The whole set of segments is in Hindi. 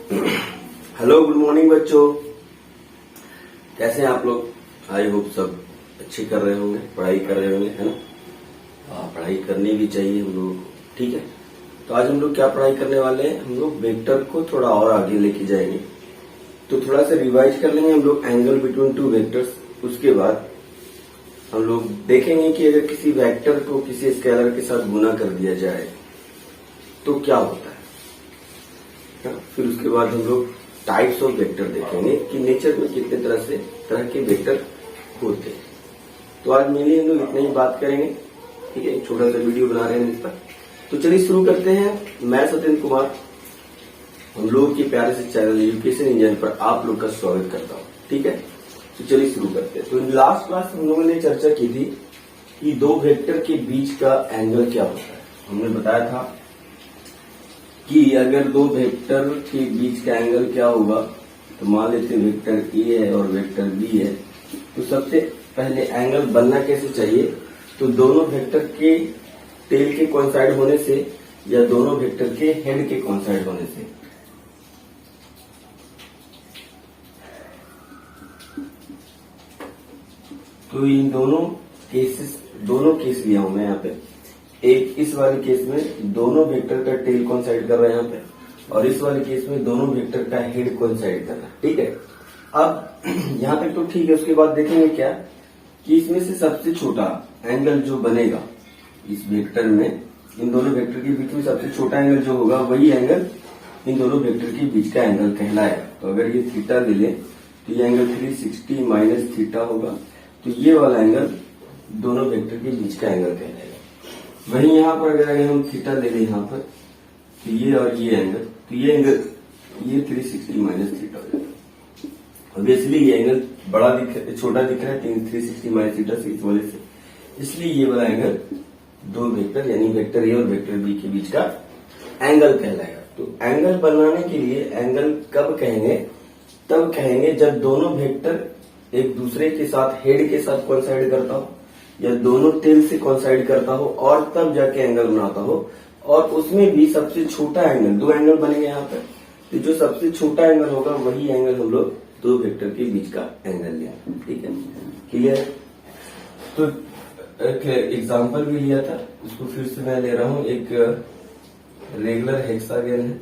हेलो, गुड मॉर्निंग बच्चों। कैसे हैं आप लोग? आई होप सब अच्छी कर रहे होंगे, पढ़ाई कर रहे होंगे, है ना? पढ़ाई करनी भी चाहिए हम लोगों को, ठीक है। तो आज हम लोग क्या पढ़ाई करने वाले हैं? हम लोग वेक्टर को थोड़ा और आगे लेके जाएंगे। तो थोड़ा सा रिवाइज कर लेंगे हम लोग एंगल बिटवीन टू वेक्टर्स। उसके बाद हम लोग देखेंगे कि अगर किसी वेक्टर को किसी स्केलर के साथ गुना कर दिया जाए तो क्या होता है। फिर उसके बाद हम लोग टाइप्स ऑफ वेक्टर देखेंगे कि नेचर में कितने तरह के वेक्टर होते हैं। तो आज मेनली हम लोग इतना ही बात करेंगे, ठीक है। एक छोटा सा वीडियो बना रहे हैं इस पर। तो चलिए शुरू करते हैं। मैं सत्येंद्र कुमार हम लोगों के प्यारे से चैनल एजुकेशन इंजन पर आप लोग का स्वागत करता हूँ, ठीक है। तो चलिए शुरू करते हैं। तो लास्ट क्लास हम लोगों ने चर्चा की थी कि दो वेक्टर के बीच का एंगल क्या होता है। हमने बताया था कि अगर दो वेक्टर के बीच का एंगल क्या होगा, तो मान लेते हैं वेक्टर ए है और वेक्टर बी है। तो सबसे पहले एंगल बनना कैसे चाहिए? तो दोनों वेक्टर के टेल के कोइंसाइड होने से या दोनों वेक्टर के हेड के कोइंसाइड होने से। तो इन दोनों केस लिया हूं मैं यहाँ पे। एक इस वाले केस में दोनों वेक्टर का टेल कोइंसाइड कर रहा है यहाँ पे, और इस वाले केस में दोनों वेक्टर का हेड कोइंसाइड कर रहा है, ठीक है। अब यहाँ तक तो ठीक है। उसके बाद देखेंगे क्या कि इसमें से सबसे छोटा एंगल जो बनेगा इस वेक्टर में, इन दोनों वेक्टर के बीच में सबसे छोटा एंगल जो होगा वही एंगल इन दोनों वेक्टर के बीच का एंगल कहलाएगा। तो अगर ये थीटा ले लें तो ये एंगल 360 माइनस थीटा होगा। तो ये वाला एंगल दोनों वेक्टर के बीच का एंगल कहलाएगा। वहीं यहाँ पर अगर हम थीटा ले लें यहाँ पर, तो ये और ये एंगल, तो ये एंगल ये 360 माइनस थीटा हो जाएगा। ऑब्वियसली ये एंगल छोटा दिख रहा है 360 माइनस थीटा से, इस वजह से, इसलिए ये वाला एंगल दो वेक्टर यानी वेक्टर ए और वेक्टर बी के बीच का एंगल कहलाएगा। तो एंगल बनाने के लिए एंगल कब कहेंगे? तब कहेंगे जब दोनों वेक्टर एक दूसरे के साथ हेड के साथ कोइंसाइड करता हो या दोनों टेल से कोइंसाइड करता हो, और तब जाके एंगल बनाता हो। और उसमें भी सबसे छोटा एंगल, दो एंगल बनेंगे यहाँ पर, तो जो सबसे छोटा एंगल होगा वही एंगल हम लोग दो वेक्टर के बीच का एंगल लेंगे, ठीक है। क्लियर? तो एक एग्जांपल भी लिया था, उसको फिर से मैं ले रहा हूं। एक रेगुलर हेक्सागन है,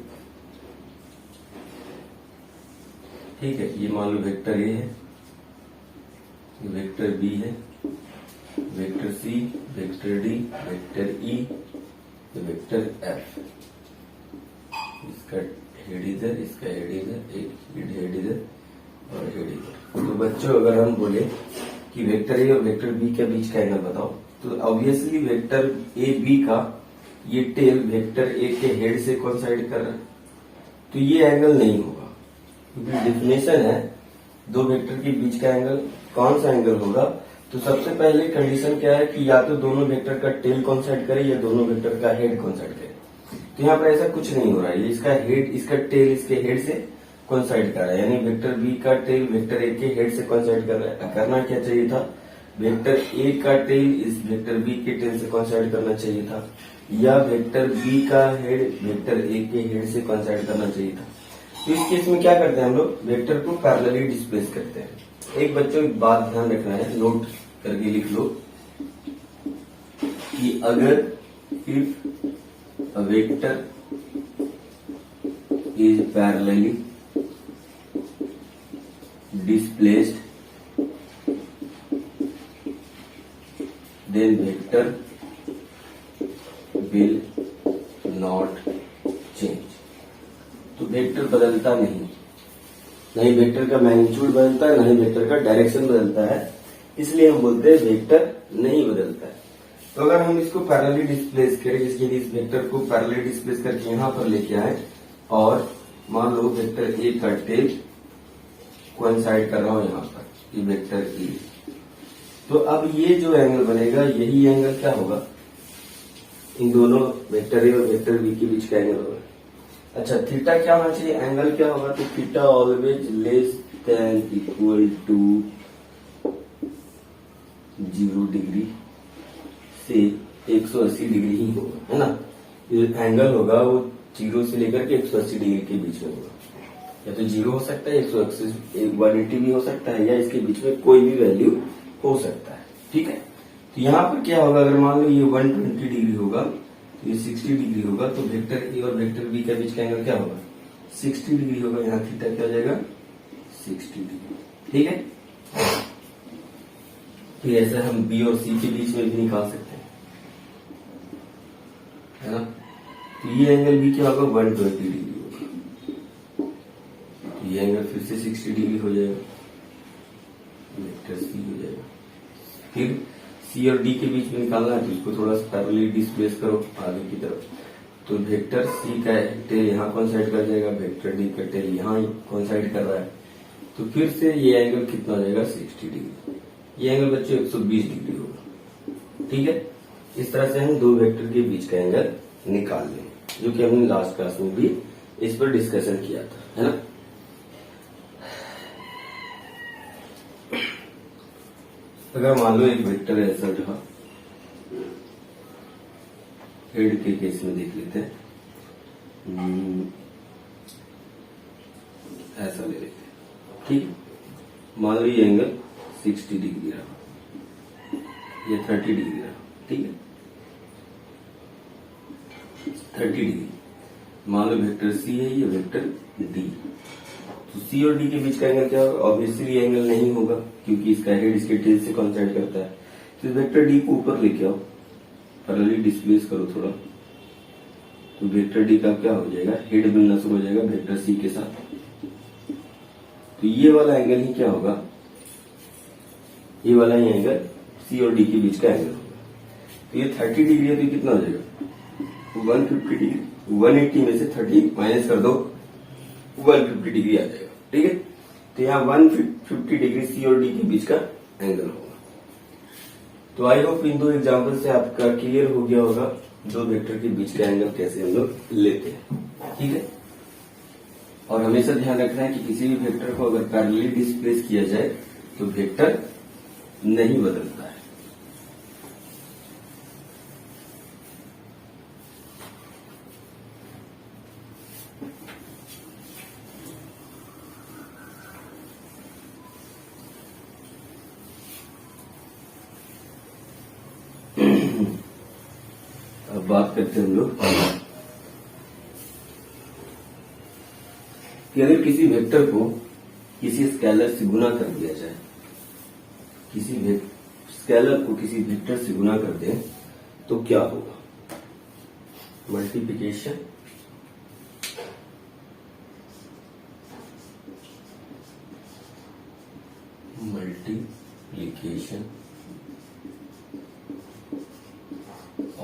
ठीक है। ये मान लो वेक्टर ए है, वेक्टर बी है, vector C, vector D, vector E, vector F. इसका हेड इधर, इसका हेड इधर, एक हेड इधर और हेड इधर। तो बच्चों अगर हम बोले कि वेक्टर ए और वेक्टर बी के बीच का एंगल बताओ, तो ऑब्वियसली वेक्टर ए बी का ये टेल वेक्टर ए के हेड से कोइंसाइड कर रहा है, तो ये एंगल नहीं होगा। क्योंकि डेफिनेशन है दो वेक्टर के बीच का एंगल कौन सा एंगल होगा। तो सबसे पहले कंडीशन क्या है कि या तो दोनों वेक्टर का टेल कोइंसाइड करे या दोनों वेक्टर का हेड कोइंसाइड करे। तो यहाँ पर ऐसा कुछ नहीं हो रहा है। इसका हेड, इसका टेल इसके हेड से कोइंसाइड कर रहा है, यानी वेक्टर बी का टेल वेक्टर ए के हेड से कोइंसाइड कर रहा है। करना क्या चाहिए था? वेक्टर ए का टेल इस वेक्टर बी के टेल से कोइंसाइड करना चाहिए था, या वेक्टर बी का हेड वेक्टर ए के हेड से कोइंसाइड करना चाहिए था। तो इस केस में क्या करते हैं हम लोग? वेक्टर को पैरेलली डिस्प्लेस करते हैं। एक बच्चों एक बात ध्यान रखना है, नोट करके लिख लो कि अगर if a vector is parallelly displaced then vector will not change। तो वेक्टर बदलता नहीं वेक्टर का मैग्नीट्यूड बदलता है, नहीं वेक्टर का डायरेक्शन बदलता है, इसलिए हम बोलते हैं वेक्टर नहीं बदलता है। तो अगर हम इसको पैरेलली डिस्प्लेस करें, इसके लिए इस वेक्टर को पैरेलली डिस्प्लेस करके यहां पर लेके आए, और मान लो वेक्टर ए का टेल कोइंसाइड कर रहा हूं यहां पर, ये वेक्टर ए। तो अब ये जो एंगल बनेगा यही एंगल क्या होगा? इन दोनों वेक्टर ए और वेक्टर बी के बीच का एंगल होगा। अच्छा, थीटा क्या होना चाहिए? एंगल क्या होगा? तो theta always less than equal to 0 degree से 180 डिग्री ही होगा, है ना। जो एंगल होगा वो 0 से लेकर के 180 डिग्री के बीच में होगा। या तो 0 हो सकता है, 180 भी हो सकता है, या इसके बीच में कोई भी वैल्यू हो सकता है। ठीक है, तो यहाँ पर क्या होगा, अगर मान लो ये 120 डिग्री होगा तो ये 60 डिग्री होगा, तो वेक्टर ए और वेक्टर बी के बीच का एंगल क्या होगा, 60 डिग्री होगा। यहाँ थीटा क्या हो जाएगा, 60 डिग्री। ठीक है, तो ऐसा हम बी और सी के बीच में भी निकाल सकते हैं, है ना। तो ये एंगल भी क्या होगा, 120 डिग्री होगा। तो ये एंगल फिर से 60 डिग्री हो जाएगा, वेक्टर सी हो जाएगा। फिर सी और डी के बीच में निकालना है, तो इसको थोड़ा सा पैरेलली डिस्प्लेस करो आगे की तरफ, तो वेक्टर सी का टेल यहाँ कोइंसाइड कर जाएगा, वेक्टर डी का टेल यहाँ कोइंसाइड कर रहा है, तो फिर से ये एंगल कितना हो जाएगा, 60 डिग्री। ये एंगल बच्चों 120 डिग्री होगा। ठीक है, इस तरह से हम दो वेक्टर के बीच का एंगल निकाल लेंगे, जो कि हमने लास्ट क्लास में भी इस पर डिस्कशन किया था, है ना। अगर मान लो एक वेक्टर ऐसा रहा, हेड के केस में देख लेते हैं, ऐसा ले लेते हैं। ठीक, मान लो ये एंगल 60 डिग्री रहा, ये 30 डिग्री रहा। ठीक है, 30 डिग्री। मान लो वेक्टर सी है, ये वेक्टर डी, तो सी और डी के बीच का एंगल क्या होगा, ऑब्वियसली एंगल नहीं होगा, क्योंकि इसका हेड इसके टेल से कोइंसाइड करता है। तो वेक्टर डी को ऊपर लेके आओ, पैरेलली डिस्प्लेस करो थोड़ा, तो वेक्टर डी का क्या हो जाएगा, हेड मिलना शुरू हो जाएगा वेक्टर सी के साथ। तो ये वाला एंगल ही क्या होगा, ये वाला ही एंगल सी और डी के बीच का एंगल होगा। तो ये 30 डिग्री है, तो कितना हो जाएगा, 150 डिग्री। 180 में से 30 माइनस कर दो, 150 डिग्री आ जाएगा। ठीक है, तो यहाँ 150 डिग्री सी और डी के बीच का एंगल होगा। तो आई होप इन दो एग्जाम्पल से आपका क्लियर हो गया होगा दो वेक्टर के बीच का एंगल कैसे हम लोग लेते हैं। ठीक है, और हमेशा ध्यान रखना है कि किसी भी वेक्टर को अगर पैरेलली डिस्प्लेस किया जाए तो वेक्टर नहीं बदलता है। अब बात करते हैं हम लोग कि अगर किसी वेक्टर को किसी स्केलर से गुना कर दिया जाए, किसी स्केलर को किसी वेक्टर से गुना कर दें तो क्या होगा, multiplication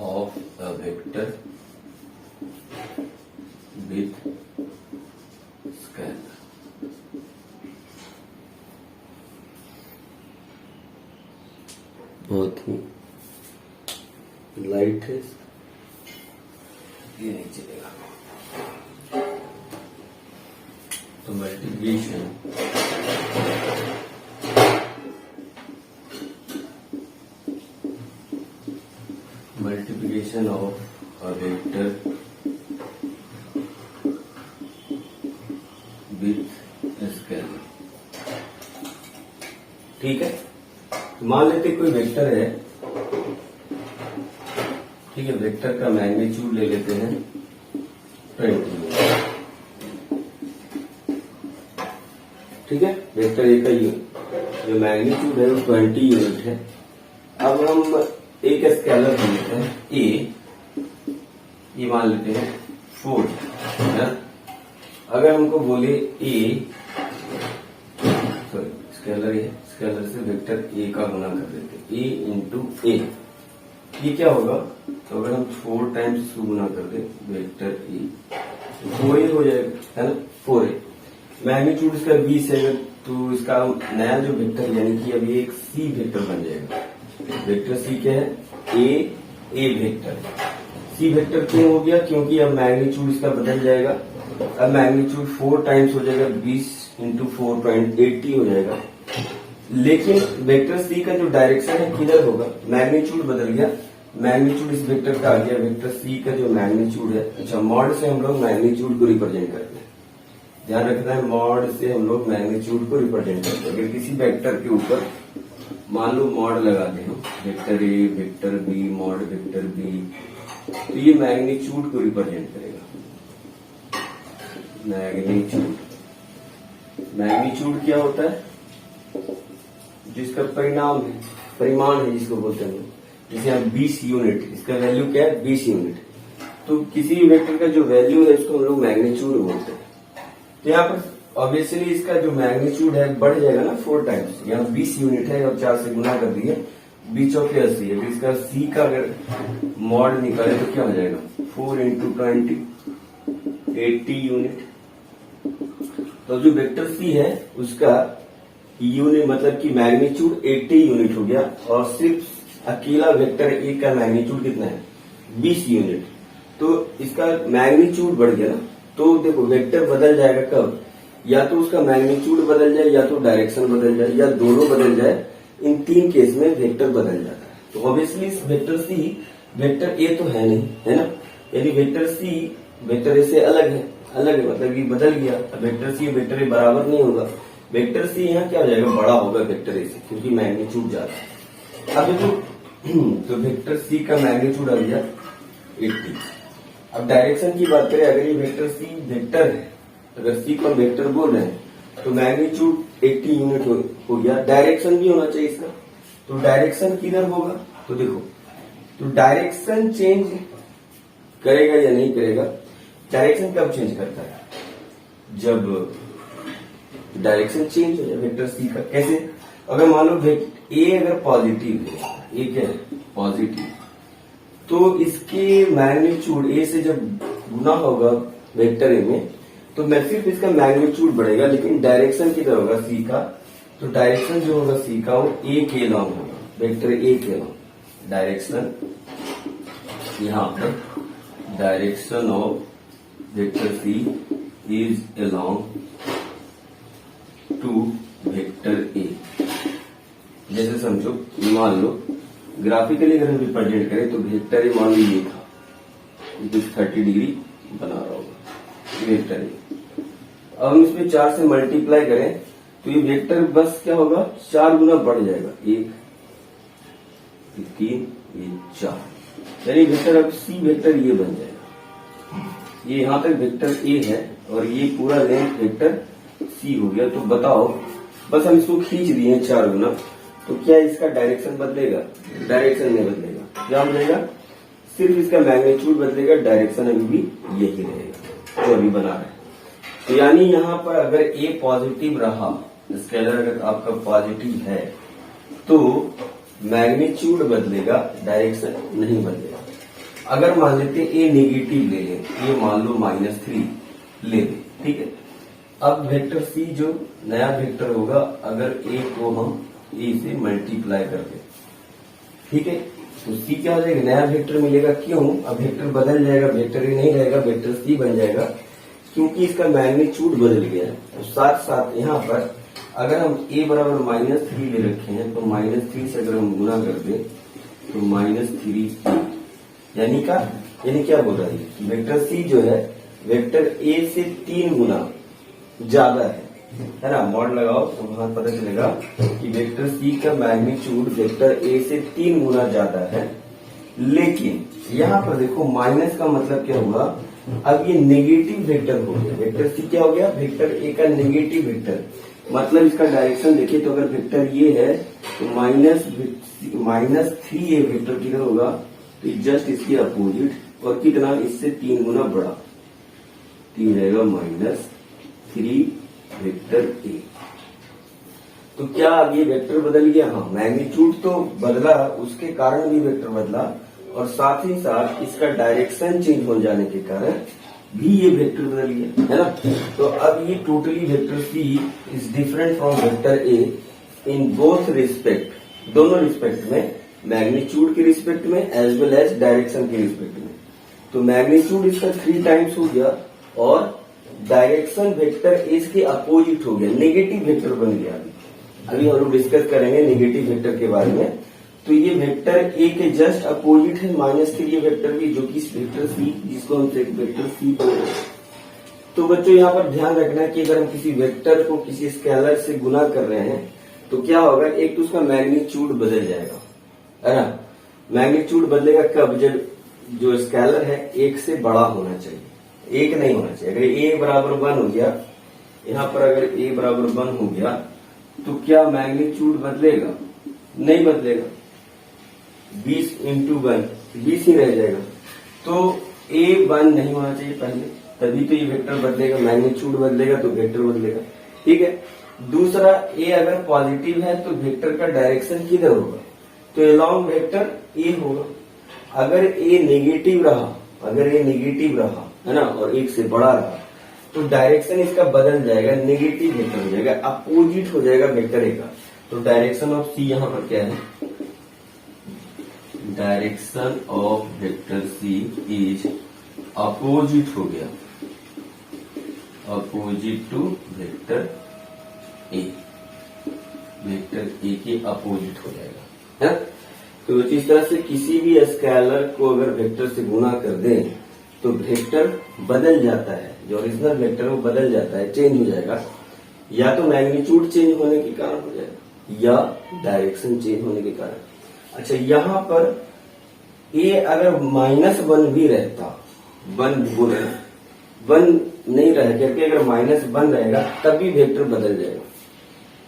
of a vector with scalar. बहुत ही लाइट है, ये नहीं चलेगा। तो multiplication of a vector with a scalar। ठीक है, मान लेते कोई वेक्टर है, ठीक है, वेक्टर का मैग्नीट्यूड ले लेते हैं 20। ठीक है, वेक्टर ए का जो मैग्नीट्यूड है वो 20 यूनिट है। अब हम एक स्केलर ले लेते हैं ए, ये मान लेते हैं 4, है ना। अगर हमको बोले ए, सॉरी स्केलर है, स्केलर से वेक्टर ए का गुना कर देते, ए इंटू ए, ये क्या होगा, तो अगर हम 4 टाइम्स इसको गुना कर दे वेक्टर ए, 4a हो जाएगा, है ना, 4a। मैग्नीट्यूड इसका 20 है, तो इसका नया जो वेक्टर यानी कि अभी एक सी वेक्टर बन जाएगा। वेक्टर सी क्या है, ए वेक्टर। सी वेक्टर क्यों हो गया, क्योंकि अब मैग्नीट्यूड इसका बदल जाएगा। अब मैग्नीट्यूड 4 टाइम्स हो जाएगा, 20 इंटू 4.80 हो जाएगा। लेकिन वेक्टर सी का जो डायरेक्शन है किधर होगा, मैग्नीट्यूड बदल गया, मैग्नीट्यूड इस वेक्टर का आ गया, वेक्टर सी का जो मैग्नीट्यूड है। अच्छा, मॉड से हम लोग मैग्नीट्यूड को रिप्रेजेंट करते हैं। ध्यान रखना है मॉड से हम लोग मैग्नीट्यूड को रिप्रेजेंट करते हैं। अगर किसी वेक्टर के ऊपर मान लो मॉड लगा दें हम, vector A, vector B, mod vector B, तो ये मैग्नीट्यूड को रिप्रेजेंट करेगा। मैग्नीट्यूड क्या होता है? जिसका परिणाम है, परिमाण है जिसको बोलते हैं, जैसे यहाँ 20 यूनिट, इसका वैल्यू क्या है? 20 यूनिट। तो किसी भी वेक्टर का जो वैल्यू है इसको हम लोग मैग्नीट्यूड बोलते हैं। तो यहाँ पर ऑब्वियसली इसका जो मैग्नीट्यूड है बढ़ जाएगा ना 4 टाइम्स। यहाँ 20 यूनिट है और 4 से गुना कर दिए, 20 और 80 है। इसका सी का अगर मॉड निकाले तो क्या हो जाएगा? 4 इंटू 20, 80 यूनिट। तो जो वेक्टर सी है उसका यूनिट मतलब कि मैग्नीट्यूड 80 यूनिट हो गया, और सिर्फ अकेला वेक्टर ए का मैग्नीट्यूड कितना है? 20 यूनिट। तो इसका मैग्नीट्यूड बढ़ गया ना, तो देखो वेक्टर बदल जाएगा कब? या तो उसका मैग्नीट्यूड बदल जाए, या तो डायरेक्शन बदल जाए, या दोनों बदल जाए। इन 3 केस में वेक्टर बदल जाता है। तो ऑब्वियसली इस वेक्टर सी वेक्टर ए तो है नहीं, है ना? यानी वेक्टर सी वेक्टर ए से अलग है, मतलब ये बदल गया। वेक्टर सी वेक्टर ए बराबर नहीं होगा। वेक्टर सी यहाँ क्या हो जाएगा? बड़ा होगा वेक्टर ए से, क्योंकि मैग्नीट्यूड ज्यादा है। अब तो वेक्टर सी का मैग्नीट्यूड आ गया 80। अब डायरेक्शन की बात करें, अगर ये वेक्टर सी वेक्टर है, अगर सी को वेक्टर बोल रहे हैं तो मैग्नीट्यूड 80 यूनिट हो गया। डायरेक्शन भी होना चाहिए इसका, तो डायरेक्शन किधर होगा? तो देखो, तो डायरेक्शन चेंज करेगा या नहीं करेगा? डायरेक्शन कब चेंज करता है? जब डायरेक्शन चेंज हो जाए वेक्टर सी का। कैसे? अगर मान लो ए अगर पॉजिटिव है, ए क्या है? पॉजिटिव, तो इसके मैग्नीट्यूड ए से जब गुना होगा वेक्टर ए में, तो मैं सिर्फ इसका मैग्नीट्यूड बढ़ेगा, लेकिन डायरेक्शन किधर होगा? सी का। तो डायरेक्शन जो होगा सी का वो ए के लॉन्ग होगा, वेक्टर ए के लॉन्ग। डायरेक्शन यहाँ पर direction of vector C is along to vector A. जैसे समझो, मान लो ग्राफिकली अगर हम रिप्रेजेंट करें तो वेक्टर ए मान लो ये था, कुछ 30 डिग्री बना रहा होगा वेक्टर ए। अब हम इसमें 4 से मल्टीप्लाई करें तो ये वेक्टर बस क्या होगा? 4 गुना बढ़ जाएगा। 1, 3, 4, यानी वेक्टर अब सी वेक्टर ये बन जाएगा। ये यहां तक वेक्टर ए है और ये पूरा लेंथ वेक्टर सी हो गया। तो बताओ, बस हम इसको खींच दिए 4 गुना, तो क्या इसका डायरेक्शन बदलेगा? डायरेक्शन नहीं बदलेगा। क्या बदलेगा? सिर्फ इसका मैग्नीट्यूड बदलेगा, डायरेक्शन अभी भी यही रहेगा जो अभी बना रहा है। तो यानी यहाँ पर अगर ए पॉजिटिव रहा, स्केलर अगर आपका पॉजिटिव है, तो मैग्नीट्यूड बदलेगा, डायरेक्शन नहीं बदलेगा। अगर मान लेते ए नेगेटिव ले लें, ये मान लो -3 ले लें, ठीक है। अब वेक्टर सी जो नया वेक्टर होगा, अगर ए को हम ए से मल्टीप्लाई कर दें, ठीक है, तो सी क्या हो जाएगा? नया वेक्टर मिलेगा। क्यों? अब वेक्टर बदल जाएगा, वेक्टर ए नहीं रहेगा, वेक्टर सी बन जाएगा, क्योंकि इसका मैग्नीट्यूड बदल गया है। तो साथ साथ यहाँ पर अगर हम a बराबर -3 ले रखे हैं, तो -3 से अगर हम गुना कर दें तो -3 यानी क्या बोल रहा है? वेक्टर सी जो है वेक्टर ए से 3 गुना ज्यादा है ना? मॉड लगाओ तो वहां पता चलेगा कि वेक्टर सी का मैग्नीट्यूड वेक्टर ए से 3 गुना ज्यादा है। लेकिन यहाँ पर देखो, माइनस का मतलब क्या हुआ? अब ये नेगेटिव वेक्टर हो गया। वेक्टर सी क्या हो गया? वेक्टर ए का नेगेटिव वेक्टर, मतलब इसका डायरेक्शन देखिए तो अगर वेक्टर ये है तो -3 ए वेक्टर किधर होगा? तो जस्ट इसके अपोजिट, और कितना? इससे 3 गुना बड़ा, 3 रहेगा -3 वेक्टर ए। तो क्या अब ये वेक्टर बदल गया? हाँ, मैग्नीट्यूड तो बदला, उसके कारण भी वेक्टर बदला, और साथ ही साथ इसका डायरेक्शन चेंज हो जाने के कारण भी ये वेक्टर बदल गया, है ना? तो अब ये totally vector C is different from vector A in both respect, दोनों रिस्पेक्ट में, मैग्नीट्यूड के रिस्पेक्ट में एज वेल एज डायरेक्शन के रिस्पेक्ट में। तो मैग्नीट्यूड इसका 3 टाइम्स हो गया, और डायरेक्शन वेक्टर ए के अपोजिट हो गया, नेगेटिव वेक्टर बन गया। अभी हम लोग डिस्कस करेंगे नेगेटिव वेक्टर के बारे में। तो ये वेक्टर ए के जस्ट अपोजिट है -3 ये वेक्टर भी, जो कि वेक्टर सी, जिसको हम वेक्टर सी बोल रहे हैं। तो बच्चों यहाँ पर ध्यान रखना है कि अगर हम किसी वेक्टर को किसी स्केलर से गुना कर रहे हैं तो क्या होगा, एक तो उसका मैग्नीट्यूड बदल जाएगा, है ना। मैग्नीट्यूड बदलेगा कब, जब जो स्केलर है एक से बड़ा होना चाहिए, एक नहीं होना चाहिए। अगर ए बराबर 1 हो गया, यहाँ पर अगर ए बराबर 1 हो गया तो क्या मैग्नीट्यूड बदलेगा? नहीं बदलेगा। 20 इंटू 1 20 ही रह जाएगा। तो ए 1 नहीं होना चाहिए पहले, तभी तो ये वेक्टर बदलेगा, मैग्नीट्यूड बदलेगा तो वेक्टर बदलेगा। ठीक है। दूसरा, ए अगर पॉजिटिव है तो वेक्टर का डायरेक्शन किधर होगा, तो अलोंग वेक्टर ए होगा। अगर ए नेगेटिव रहा, है ना, और एक से बड़ा रहा तो डायरेक्शन इसका बदल जाएगा, नेगेटिव वेक्टर हो जाएगा, अपोजिट हो जाएगा वेक्टर ए का। तो डायरेक्शन ऑफ सी यहाँ पर क्या है, direction of vector C is opposite हो गया, opposite to vector A, vector A के अपोजिट हो जाएगा, है। तो इस तरह से किसी भी स्केलर को अगर वेक्टर से गुना कर दें तो वेक्टर बदल जाता है, जो ओरिजिनल वेक्टर है वो बदल जाता है, चेंज हो जाएगा। या तो मैग्नीट्यूड चेंज होने के कारण हो जाएगा या डायरेक्शन चेंज होने के कारण। अच्छा, यहाँ पर ए अगर -1 भी रहता, 1 नहीं रह करके अगर -1 रहेगा तब भी वेक्टर बदल जाएगा।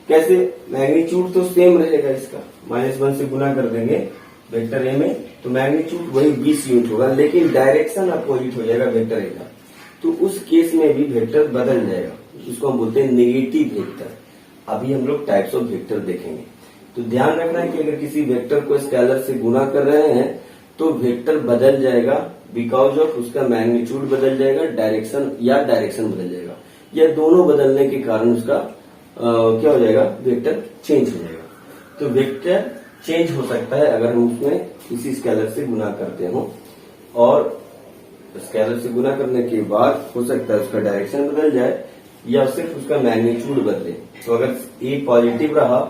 कैसे? मैग्नीट्यूड तो सेम रहेगा इसका, -1 से गुना कर देंगे वेक्टर ए में तो मैग्नीट्यूड वही 20 यूनिट होगा, लेकिन डायरेक्शन अपोजिट हो जाएगा वेक्टर ए का। तो उस केस में भी वेक्टर बदल जाएगा, उसको हम बोलते हैं नेगेटिव वेक्टर। अभी हम लोग टाइप्स ऑफ वेक्टर देखेंगे। तो ध्यान रखना है कि अगर किसी वेक्टर को स्केलर से गुना कर रहे हैं तो वेक्टर बदल जाएगा, बिकॉज ऑफ उसका मैग्नीट्यूड बदल जाएगा, डायरेक्शन बदल जाएगा, या दोनों बदलने के कारण उसका क्या हो जाएगा, वेक्टर चेंज हो जाएगा। तो वेक्टर चेंज हो सकता है अगर हम उसमें किसी स्केलर से गुना करते हो, और स्केलर से गुना करने के बाद हो सकता है उसका डायरेक्शन बदल जाए या सिर्फ उसका मैग्नीट्यूड बदले। तो अगर ए पॉजिटिव रहा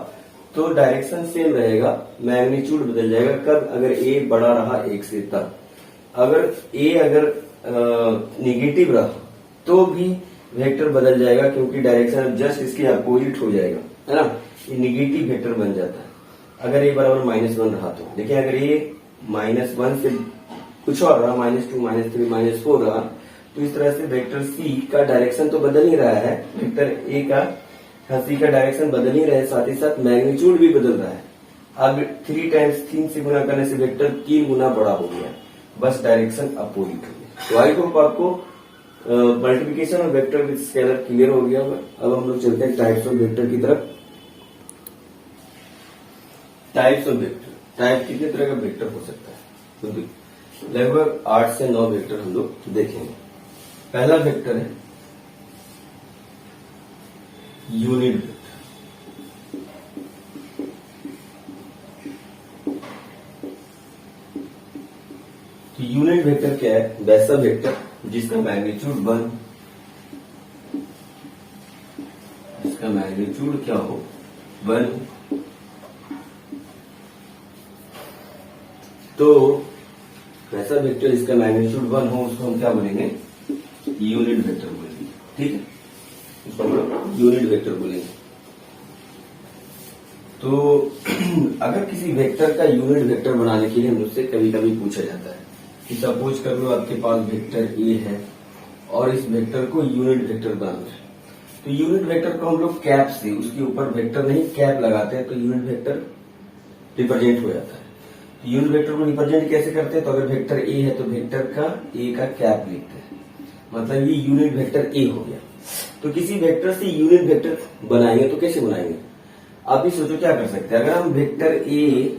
तो डायरेक्शन सेम रहेगा, मैग्नीट्यूड बदल जाएगा। कब? अगर ए बड़ा रहा 1 से तब। अगर नेगेटिव रहा तो भी वेक्टर बदल जाएगा, क्योंकि डायरेक्शन जस्ट इसके अपोजिट हो जाएगा, है ना, ये नेगेटिव वेक्टर बन जाता है। अगर ए बराबर -1 रहा तो देखिए, अगर ये -1 से कुछ और रहा, -2, -3, -4 रहा, तो इस तरह से वेक्टर सी का डायरेक्शन तो बदल ही रहा है, वेक्टर ए का सी का डायरेक्शन बदल ही रहा है, साथ ही साथ मैग्नीट्यूड भी बदल रहा है। अब 3 टाइम्स 3 से गुना करने से वेक्टर 3 गुना बड़ा हो गया, बस डायरेक्शन अपोजिट हो गया। तो आई होप आपको multiplication of vector with scalar clear हो गया होगा। अब हम लोग चलते हैं टाइप्स ऑफ वेक्टर की तरफ। टाइप्स ऑफ वेक्टर, टाइप कितने तरह का वेक्टर हो सकता है, तो लगभग 8 से 9 वेक्टर हम लोग देखेंगे। पहला वेक्टर है यूनिट वेक्टर। तो यूनिट वेक्टर क्या है? वैसा वेक्टर जिसका मैग्नीट्यूड 1, जिसका मैग्नीट्यूड क्या हो, 1। तो वैसा वेक्टर जिसका मैग्नीट्यूड 1 हो उसको हम क्या बोलेंगे? यूनिट वेक्टर बोलेंगे। ठीक है, इसको हम लोग यूनिट वेक्टर बोलेंगे। तो अगर किसी वेक्टर का यूनिट वेक्टर बनाने के लिए मुझसे कभी कभी पूछा जाता है कि सपोज कर लो आपके पास वेक्टर ए है और इस वेक्टर को यूनिट वेक्टर बनाना है, तो यूनिट वेक्टर को हम लोग कैप से, उसके ऊपर वेक्टर नहीं कैप लगाते हैं, तो यूनिट वेक्टर रिप्रेजेंट हो जाता है। तो यूनिट वेक्टर को रिप्रेजेंट कैसे करते हैं? तो अगर वेक्टर ए है तो वेक्टर का ए का कैप लिखते हैं, मतलब ये यूनिट वेक्टर ए हो गया। तो किसी वेक्टर से यूनिट वेक्टर बनाएंगे तो कैसे बनाएंगे? आप भी सोचो क्या कर सकते हैं। अगर हम वेक्टर ए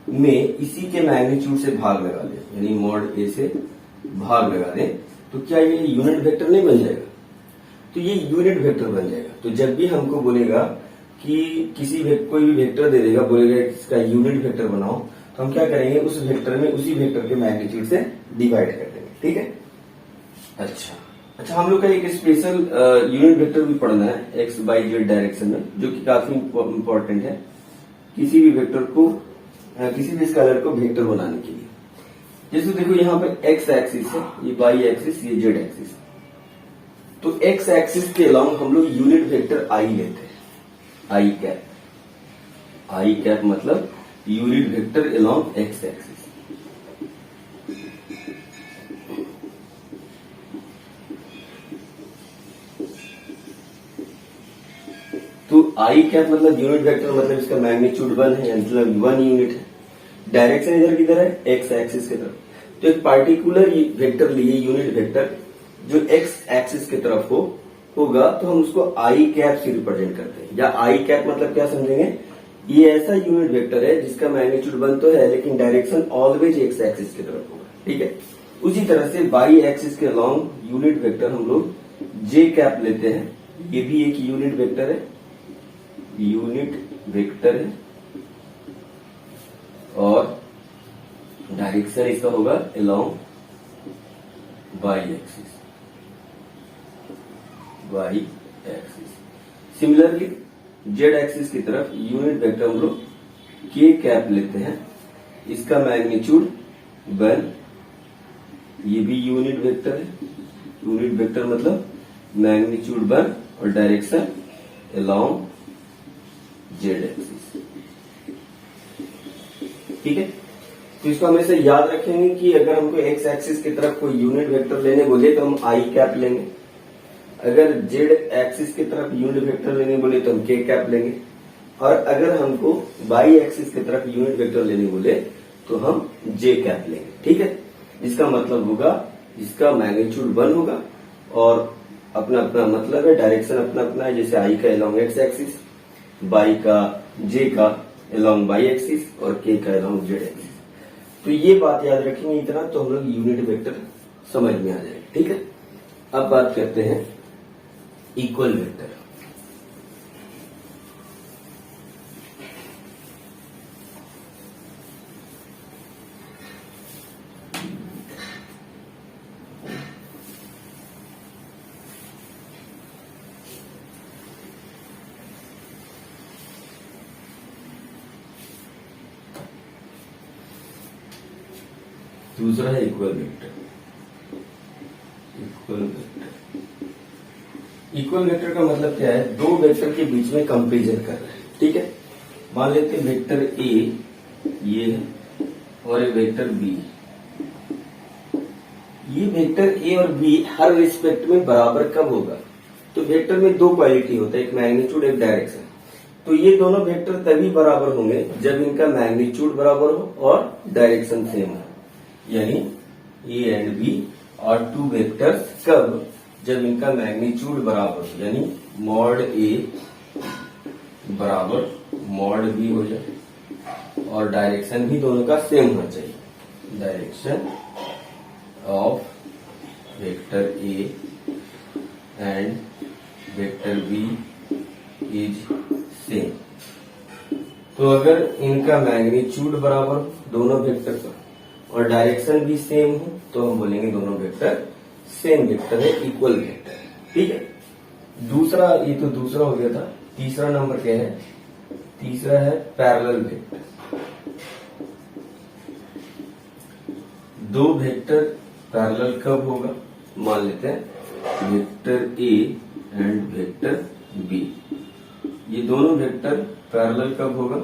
में इसी के मैग्नीट्यूड से भाग लगा दें, यानी मॉड ए से भाग लगा दें, तो क्या ये यूनिट वेक्टर नहीं बन जाएगा? तो ये यूनिट वेक्टर बन जाएगा। तो जब भी हमको बोलेगा कि कोई भी वेक्टर दे देगा, बोलेगा इसका यूनिट वेक्टर बनाओ, तो हम क्या करेंगे? उस वेक्टर में उसी वेक्टर के मैग्नीट्यूड से डिवाइड कर देंगे। ठीक है। अच्छा, हम लोग का एक स्पेशल यूनिट वेक्टर भी पढ़ना है एक्स बाई जेड डायरेक्शन में, जो कि काफी इंपॉर्टेंट है किसी भी वेक्टर को, किसी भी स्केलर को वेक्टर बनाने के लिए। जैसे देखो यहाँ पर एक्स एक्सिस है, ये वाई एक्सिस, ये जेड एक्सिस। तो एक्स एक्सिस के अलोंग हम लोग यूनिट वेक्टर आई लेते हैं, आई कैप। आई कैप मतलब unit vector along x axis. तो आई कैप मतलब यूनिट वेक्टर, मतलब इसका मैग्नीट्यूड 1 है, मतलब 1 यूनिट है। डायरेक्शन इधर किधर है, एक्स एक्सिस की तरफ। तो एक पार्टिकुलर वेक्टर लिए, यूनिट वेक्टर जो एक्स एक्सिस की तरफ होगा, तो हम उसको आई कैप से रिप्रेजेंट करते हैं। या आई कैप मतलब क्या समझेंगे, ये ऐसा यूनिट वेक्टर है जिसका मैग्नीट्यूड 1 तो है, लेकिन डायरेक्शन ऑलवेज एक्स एक्सिस की तरफ होगा। ठीक है, उसी तरह से वाई एक्सिस के अलोंग यूनिट वेक्टर हम लोग जे कैप लेते हैं। ये भी एक यूनिट वेक्टर है, यूनिट वेक्टर है, और डायरेक्शन इसका होगा along Y axis, Y axis. Similarly Z axis की तरफ यूनिट वेक्टर हम लोग के कैप लेते हैं, इसका मैग्नीट्यूड 1, ये भी यूनिट वेक्टर है। यूनिट वेक्टर मतलब मैग्नीट्यूड 1 और डायरेक्शन अलोंग जेड एक्सिस। ठीक है, तो इसको हमेशा याद रखेंगे कि अगर हमको एक्स एक्सिस की तरफ कोई यूनिट वेक्टर लेने बोले तो हम आई कैप लेंगे, अगर जेड एक्सिस की तरफ यूनिट वेक्टर लेने बोले तो हम के कैप लेंगे, और अगर हमको वाई एक्सिस की तरफ यूनिट वेक्टर लेने बोले तो हम जे कैप लेंगे। ठीक है, इसका मतलब होगा, इसका मैग्नीट्यूड 1 होगा और अपना अपना मतलब है, डायरेक्शन अपना अपना है। जैसे आई का अलोंग एक्स एक्सिस, वाई का जे का अलोंग वाई एक्सिस, और के का अलोंग जेड एक्सिस। तो ये बात याद रखेंगे इतना, तो हम लोग यूनिट वेक्टर समझ में आ जाएगा। ठीक है, अब बात करते हैं इक्वल वेक्टर। दूसरा है equal vector. Equal vector, equal vector का मतलब क्या है, दो वेक्टर के बीच में कंपेरिजन कर रहे हैं। ठीक है, मान लेते हैं वेक्टर ए ये है और एक वेक्टर बी। ये वेक्टर ए और बी हर रिस्पेक्ट में बराबर कब होगा, तो वेक्टर में दो क्वालिटी होता है, एक मैग्नीट्यूड एक डायरेक्शन। तो ये दोनों वेक्टर तभी बराबर होंगे जब इनका मैग्नीट्यूड बराबर हो और डायरेक्शन सेम हो। यानी ए एंड बी और टू वेक्टर्स कब, जब इनका मैग्नीट्यूड बराबर हो, यानी मॉड ए बराबर मॉड बी हो जाए और डायरेक्शन भी दोनों का सेम होना चाहिए। Direction of vector A and vector B is same. तो अगर इनका मैग्नीट्यूड बराबर हो दोनों वेक्टर का और डायरेक्शन भी सेम हो, तो हम बोलेंगे दोनों वेक्टर सेम वेक्टर है, इक्वल वेक्टर है। ठीक है, दूसरा, ये तो दूसरा हो गया था। तीसरा नंबर क्या है, तीसरा है पैरेलल वेक्टर। दो वेक्टर पैरेलल कब होगा, मान लेते हैं vector A and vector B, ये दोनों वेक्टर पैरेलल कब होगा,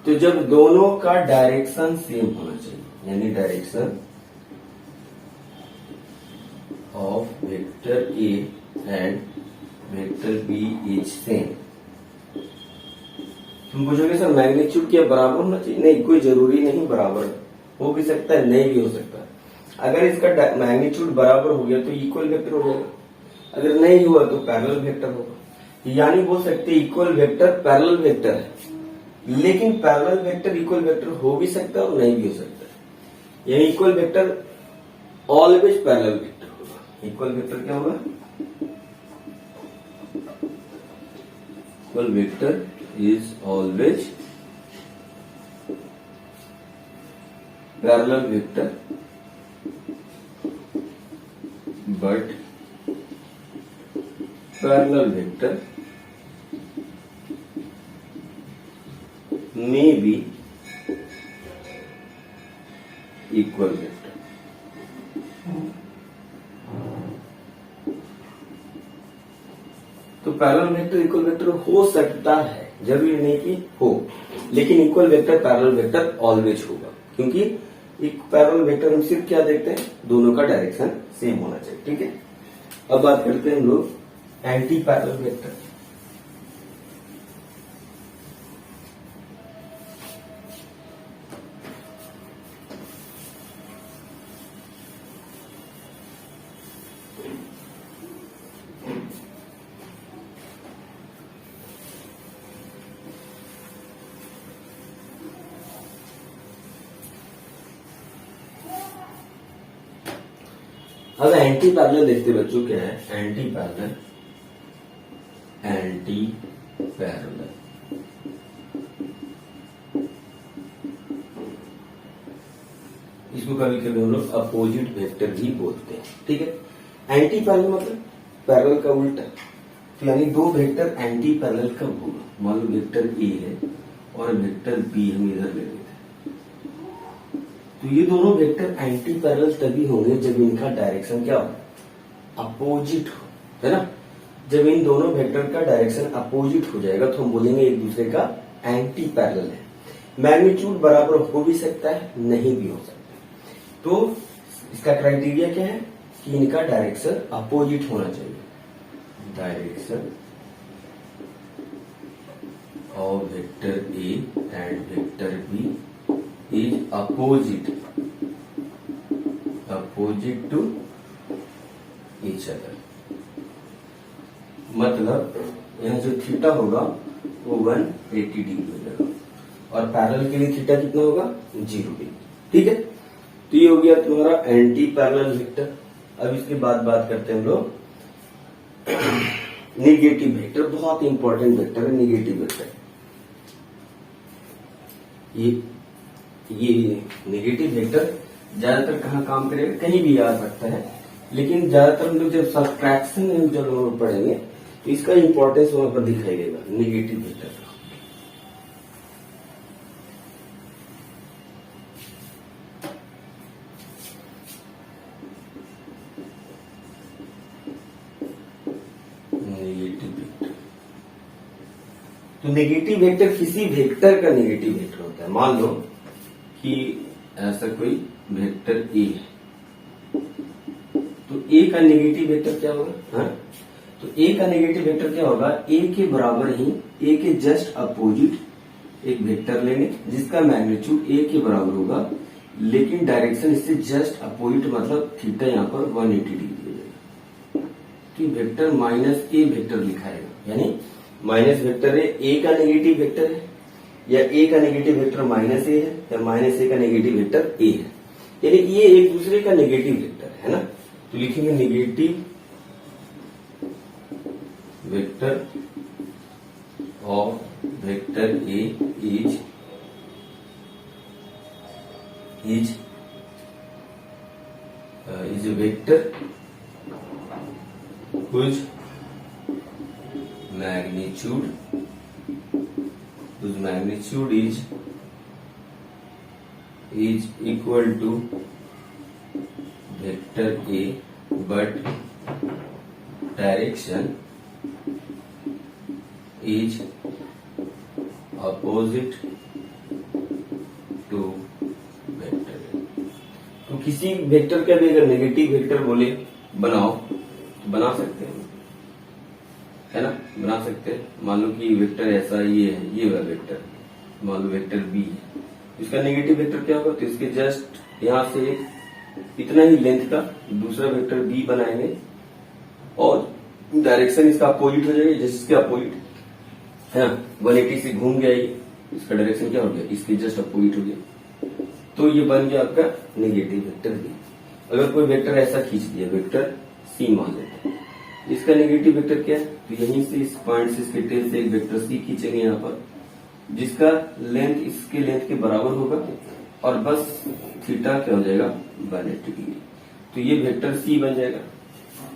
तो जब दोनों का डायरेक्शन सेम होना चाहिए। यानी direction of vector A and vector B is same. तुम पूछोगे सर मैग्नीट्यूड क्या बराबर होना चाहिए, नहीं, कोई जरूरी नहीं, बराबर हो भी सकता है, नहीं भी हो सकता है। अगर इसका मैग्नीट्यूड बराबर हो गया तो इक्वल वेक्टर हो जाएगा, अगर नहीं हुआ तो पैरेलल वेक्टर होगा। यानी बोल सकते इक्वल वेक्टर पैरेलल वेक्टर है, लेकिन पैरेलल वेक्टर इक्वल वेक्टर हो भी सकता है और नहीं भी हो सकता है। यानी equal vector always parallel vector होगा। इक्वल वेक्टर क्या होगा, equal vector is always parallel vector, but parallel vector may be equal vector. Parallel vector equal vector हो सकता है, जरूरी नहीं कि हो, लेकिन equal vector parallel vector always होगा, क्योंकि एक पैरेलल वेक्टर हम सिर्फ क्या देखते हैं, दोनों का डायरेक्शन सेम होना चाहिए। ठीक है, अब बात करते हैं हम लोग एंटी पैरेलल वेक्टर। अब एंटी पैरेलल देखते बच्चों, क्या है एंटी पैरेलल? एंटी पैरेलल इसको कभी कभी हम लोग अपोजिट वेक्टर भी बोलते हैं। ठीक है, एंटी पैरेलल मतलब पैरेलल का उल्टा, तो यानी दो वेक्टर एंटी पैरेलल कब होगा? मान लो वेक्टर ए है और वेक्टर बी हम इधर ले लेते हैं, तो ये दोनों वेक्टर एंटी पैरेलल तभी होंगे जब इनका डायरेक्शन क्या हो, अपोजिट हो, है ना। जब इन दोनों वेक्टर का डायरेक्शन अपोजिट हो जाएगा तो हम बोलेंगे एक दूसरे का एंटी पैरेलल है। मैग्नीट्यूड बराबर हो भी सकता है, नहीं भी हो सकता। तो इसका क्राइटेरिया क्या है कि इनका डायरेक्शन अपोजिट होना चाहिए। Direction of vector A and vector B is opposite to each other। मतलब यहाँ जो थीटा होगा वो 180 डिग्री हो जाएगा और पैरेलल के लिए थीटा कितना होगा, 0 डिग्री। ठीक है, तो ये हो गया तुम्हारा एंटी पैरेलल वेक्टर। अब इसके बाद बात करते हैं हम लोग नेगेटिव वेक्टर। बहुत इंपॉर्टेंट वेक्टर है नेगेटिव वेक्टर। ये नेगेटिव वेक्टर ज्यादातर कहाँ काम करेगा, कहीं भी आ सकता है, लेकिन ज्यादातर हम लोग जब सब्ट्रैक्शन में जब हम पढ़ेंगे तो इसका इंपॉर्टेंस वहां पर दिखाई देगा नेगेटिव वेक्टर का। नेगेटिव वेक्टर, तो नेगेटिव वेक्टर किसी वेक्टर का नेगेटिव वेक्टर होता है। मान लो कि ऐसा कोई वेक्टर ए है, तो ए का नेगेटिव वेक्टर क्या होगा, हाँ? तो ए का नेगेटिव वेक्टर क्या होगा, ए के बराबर ही ए के जस्ट अपोजिट एक वेक्टर लेंगे जिसका मैग्नीट्यूड ए के बराबर होगा, लेकिन डायरेक्शन इससे जस्ट अपोजिट, मतलब थीटा यहाँ पर 180 डिग्री हो जाएगा। तो वेक्टर माइनस ए वेक्टर लिखाएगा, यानी माइनस वेक्टर है, ए का नेगेटिव वेक्टर है, या ए का नेगेटिव वेक्टर माइनस ए है, या माइनस ए का नेगेटिव वेक्टर ए है, यानी ये एक दूसरे का नेगेटिव वेक्टर है ना। तो लिखेंगे negative vector of vector A is a vector whose magnitude is equal to vector A, but direction is opposite to vector. तो किसी वेक्टर का भी अगर नेगेटिव वेक्टर बोले बनाओ तो बना सकते हैं, है ना, बना सकते हैं। मान लो कि वेक्टर ऐसा ये है, ये वाला वेक्टर मान लो वेक्टर बी है, इसका नेगेटिव वेक्टर क्या होगा, तो इसके जस्ट यहां से इतना ही लेंथ का दूसरा वेक्टर बी बनाएंगे और डायरेक्शन इसका अपोजिट हो जाएगा, जैसे इसके अपोजिट है ना, 180 से घूम गया ये, इसका डायरेक्शन क्या हो गया, इसके जस्ट अपोजिट हो गया, तो ये बन गया आपका नेगेटिव वेक्टर बी। अगर कोई वेक्टर ऐसा खींच दिया, वेक्टर सी मान लेते हैं, इसका नेगेटिव वेक्टर क्या है, तो यहीं से इस पॉइंट से इसके टेल से एक वेक्टर सी खींचेंगे यहाँ पर, जिसका लेंथ इसके लेंथ के बराबर होगा और बस थीटा क्या हो जाएगा 180 डिग्री, तो ये वेक्टर सी बन जाएगा।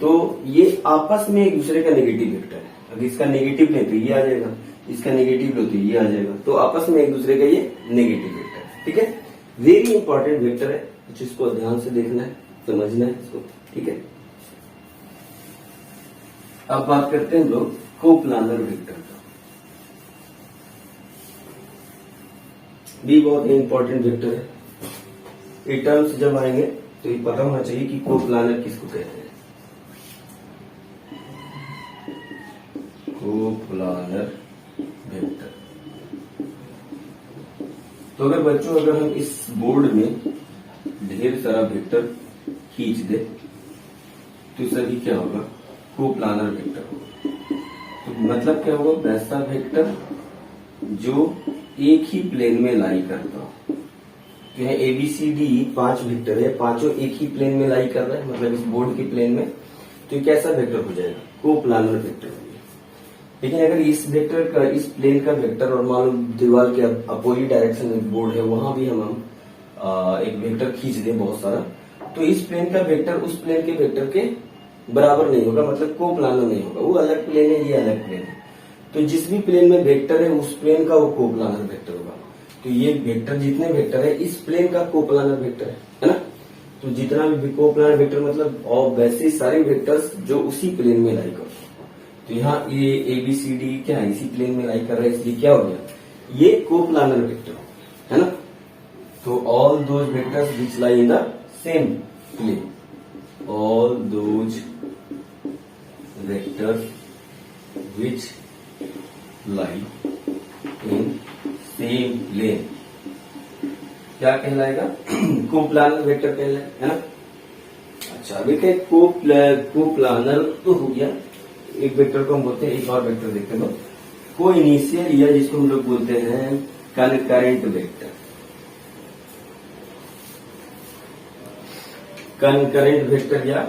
तो ये आपस में एक दूसरे का नेगेटिव वेक्टर है। अगर इसका नेगेटिव ले तो ये आ जाएगा, इसका नेगेटिव लो तो ये आ जाएगा, तो आपस में एक दूसरे का ये नेगेटिव वेक्टर है। ठीक है, वेरी इंपॉर्टेंट वेक्टर है, जिसको ध्यान से देखना है, समझना है इसको। ठीक है, अब बात करते हैं हम लोग कोप्लानर वेक्टर का भी बहुत इंपॉर्टेंट वेक्टर है। ये टर्म्स जब आएंगे तो ये पता होना चाहिए कि कोप्लानर किसको कहते हैं। Coplanar vector. तो अगर हम इस बोर्ड में ढेर सारा वेक्टर खींच दे तो सभी क्या होगा, कोप्लानर वेक्टर होगा। तो मतलब क्या होगा, वैसा वेक्टर जो एक ही प्लेन में लाई करता हो। तो यहाँ ABCD 5 वेक्टर है, पांचों एक ही प्लेन में लाई कर रहा है, मतलब इस बोर्ड के प्लेन में। तो ये कैसा वेक्टर हो जाएगा, कोप्लानर वेक्टर हो जाएगा। लेकिन अगर इस वेक्टर का, इस प्लेन का वेक्टर और मान लो दीवार के अपोजिट डायरेक्शन में बोर्ड है, वहां भी हम एक वेक्टर खींच दें बहुत सारा, तो इस प्लेन का वेक्टर उस प्लेन के वेक्टर के बराबर नहीं होगा, मतलब कोप्लानर नहीं होगा। वो अलग प्लेन है, ये अलग प्लेन है। तो जिस भी प्लेन में वेक्टर है उस प्लेन का वो कोप्लानर वेक्टर होगा। तो ये वेक्टर, जितने वेक्टर है इस प्लेन का कोप्लानर वेक्टर है ना। तो जितना भी कोप्लानर वेक्टर मतलब और वैसे सारे वेक्टर्स जो उसी प्लेन में लाई करते हैं। तो यहाँ ये ABCD क्या है, इसी प्लेन में लाई कर रहा है, इसलिए क्या हो गया, ये कोप्लानर वेक्टर है ना। तो all those vectors which lie in the same plane, all those vectors which lie in same plane क्या कहलाएगा, कोप्लानर वेक्टर कहलाएगा, है ना। अच्छा, अभी क्या कोप्लानर तो हो गया। एक वेक्टर को हम बोलते हैं, एक और वेक्टर देखते हैं, को इनिशियल या जिसको हम लोग बोलते हैं कनकरेंट वेक्टर। कनकरेंट वेक्टर या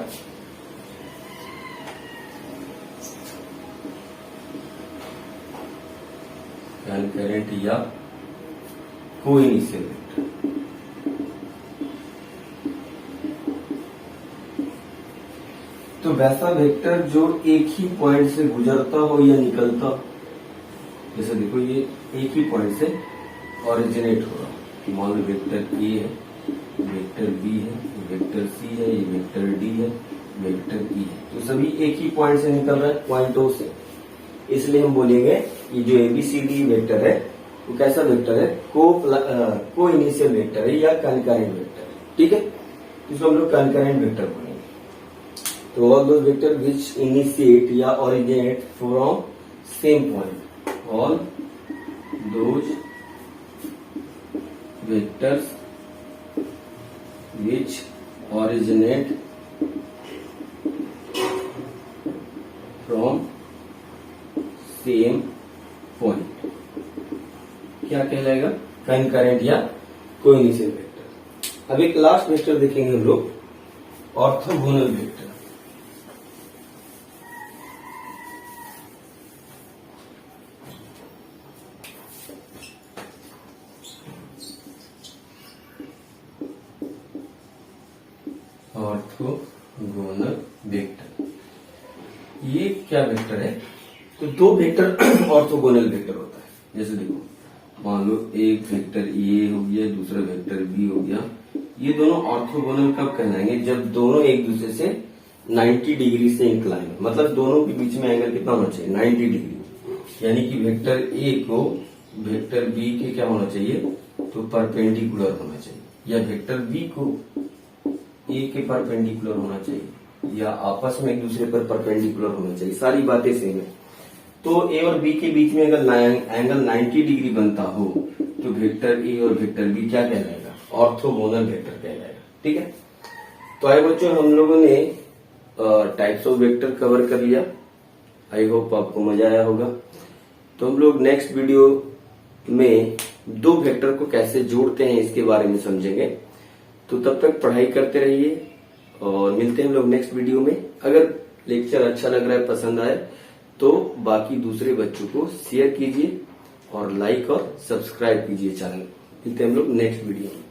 कनकरेंट या को इनिशियल वेक्टर। तो वैसा वेक्टर जो एक ही पॉइंट से गुजरता हो या निकलता हो। जैसे देखो, ये एक ही पॉइंट से ओरिजिनेट हो रहा है। मान लो वेक्टर A है, वेक्टर B है, वेक्टर C है, ये वेक्टर D है, वेक्टर E है। तो सभी एक ही पॉइंट से निकल रहा है, पॉइंट O से। इसलिए हम बोलेंगे ये जो ABCD वेक्टर है वो कैसा वेक्टर है, को इनिशियल वेक्टर है या कनकरेंट वेक्टर है। ठीक है, इसको हम लोग कनकरेंट वेक्टर बोलेंगे। तो all those vector which initiate या originate from same point, all those vectors which originate from same point क्या कहलाएगा, कनकरेंट या कोइनिशियल वेक्टर। अब एक लास्ट वेक्टर देखेंगे हम लोग, ऑर्थोगोनल वेक्टर। ऑर्थोगोनल वेक्टर, ये क्या वेक्टर है, तो दो वेक्टर ऑर्थोगोनल वेक्टर होता है। जैसे देखो, मान लो एक वेक्टर A हो गया, दूसरा वेक्टर B हो गया। ये दोनों ऑर्थोगोनल कब कहलाएंगे, जब दोनों एक दूसरे से 90 डिग्री से इंक्लाइन, मतलब दोनों के बीच में एंगल कितना होना चाहिए, 90 डिग्री। यानी कि वेक्टर A को वेक्टर B के क्या होना चाहिए, तो परपेंडिकुलर होना चाहिए, या वेक्टर B को A के परपेंडिकुलर होना चाहिए, या आपस में एक दूसरे पर परपेंडिकुलर होना चाहिए। सारी बातें सेम है। तो A और B के बीच में अगर एंगल 90 डिग्री बनता हो तो वेक्टर A और वेक्टर B क्या कहलाएगा, ऑर्थोगोनल वेक्टर कहलाएगा। ठीक है, तो आए बच्चों, हम लोगों ने टाइप्स ऑफ वेक्टर कवर कर लिया। आई होप आपको मजा आया होगा। तो हम लोग नेक्स्ट वीडियो में दो वेक्टर को कैसे जोड़ते हैं इसके बारे में समझेंगे। तो तब तक पढ़ाई करते रहिए और मिलते हैं हम लोग नेक्स्ट वीडियो में। अगर लेक्चर अच्छा लग रहा है, पसंद आए, तो बाकी दूसरे बच्चों को शेयर कीजिए और लाइक और सब्सक्राइब कीजिए चैनल। मिलते हैं हम लोग नेक्स्ट वीडियो में।